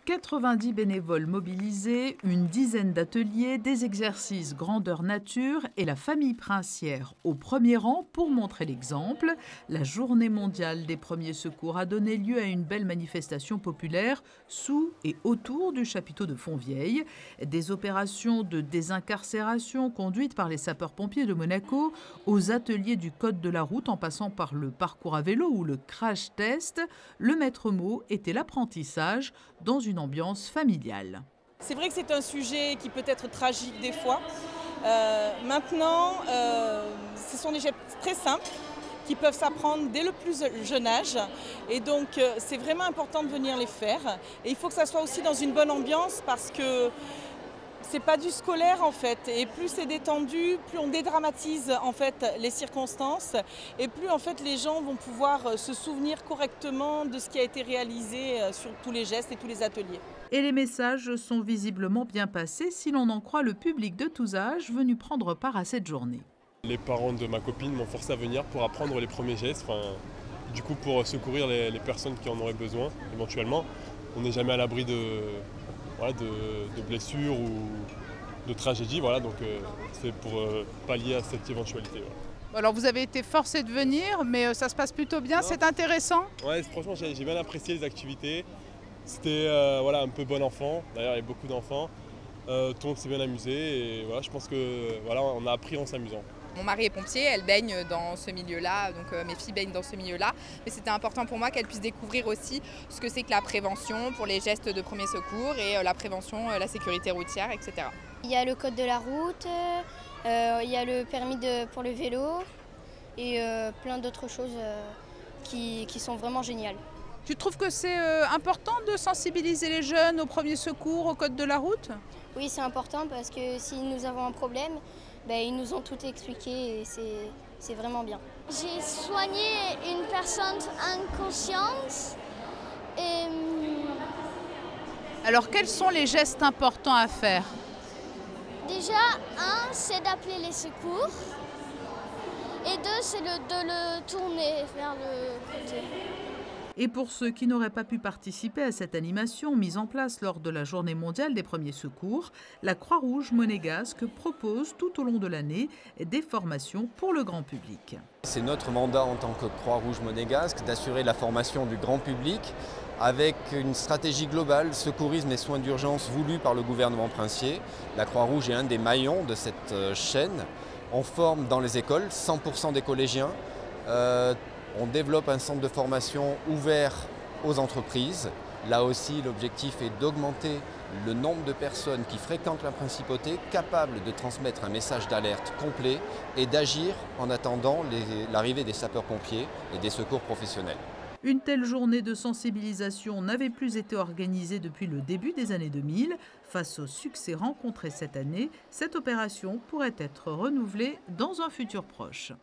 90 bénévoles mobilisés, une dizaine d'ateliers, des exercices grandeur nature et la famille princière au premier rang pour montrer l'exemple. La journée mondiale des premiers secours a donné lieu à une belle manifestation populaire sous et autour du chapiteau de Fontvieille. Des opérations de désincarcération conduites par les sapeurs-pompiers de Monaco aux ateliers du code de la route en passant par le parcours à vélo ou le crash test, le maître mot était l'apprentissage dans une ambiance familiale. C'est vrai que c'est un sujet qui peut être tragique des fois. Maintenant, ce sont des gestes très simples qui peuvent s'apprendre dès le plus jeune âge. Et donc, c'est vraiment important de venir les faire. Et il faut que ça soit aussi dans une bonne ambiance parce que c'est pas du scolaire en fait, et plus c'est détendu, plus on dédramatise en fait les circonstances, et plus en fait les gens vont pouvoir se souvenir correctement de ce qui a été réalisé sur tous les gestes et tous les ateliers. Et les messages sont visiblement bien passés si l'on en croit le public de tous âges venu prendre part à cette journée. Les parents de ma copine m'ont forcé à venir pour apprendre les premiers gestes, du coup pour secourir les personnes qui en auraient besoin éventuellement. On n'est jamais à l'abri de blessures ou de tragédies, donc c'est pour pallier à cette éventualité. Alors vous avez été forcé de venir, mais ça se passe plutôt bien, c'est intéressant. Ouais, franchement j'ai bien apprécié les activités. C'était un peu bon enfant, d'ailleurs il y avait beaucoup d'enfants. Tout le monde s'est bien amusé et je pense que on a appris en s'amusant. Mon mari est pompier, elle baigne dans ce milieu-là, donc mes filles baignent dans ce milieu-là. Mais c'était important pour moi qu'elles puissent découvrir aussi ce que c'est que la prévention pour les gestes de premier secours et la prévention, la sécurité routière, etc. Il y a le code de la route, il y a le permis pour le vélo et plein d'autres choses qui sont vraiment géniales. Tu trouves que c'est important de sensibiliser les jeunes au premier secours, au code de la route? Oui, c'est important parce que si nous avons un problème, ils nous ont tout expliqué et c'est vraiment bien. J'ai soigné une personne inconsciente. Alors quels sont les gestes importants à faire? Déjà, un, c'est d'appeler les secours. Et deux, c'est de le tourner vers le côté. Et pour ceux qui n'auraient pas pu participer à cette animation mise en place lors de la Journée mondiale des premiers secours, la Croix-Rouge monégasque propose tout au long de l'année des formations pour le grand public. C'est notre mandat en tant que Croix-Rouge monégasque d'assurer la formation du grand public avec une stratégie globale, secourisme et soins d'urgence voulue par le gouvernement princier. La Croix-Rouge est un des maillons de cette chaîne. On forme dans les écoles 100% des collégiens. On développe un centre de formation ouvert aux entreprises. Là aussi, l'objectif est d'augmenter le nombre de personnes qui fréquentent la principauté, capables de transmettre un message d'alerte complet et d'agir en attendant l'arrivée des sapeurs-pompiers et des secours professionnels. Une telle journée de sensibilisation n'avait plus été organisée depuis le début des années 2000. Face au succès rencontré cette année, cette opération pourrait être renouvelée dans un futur proche.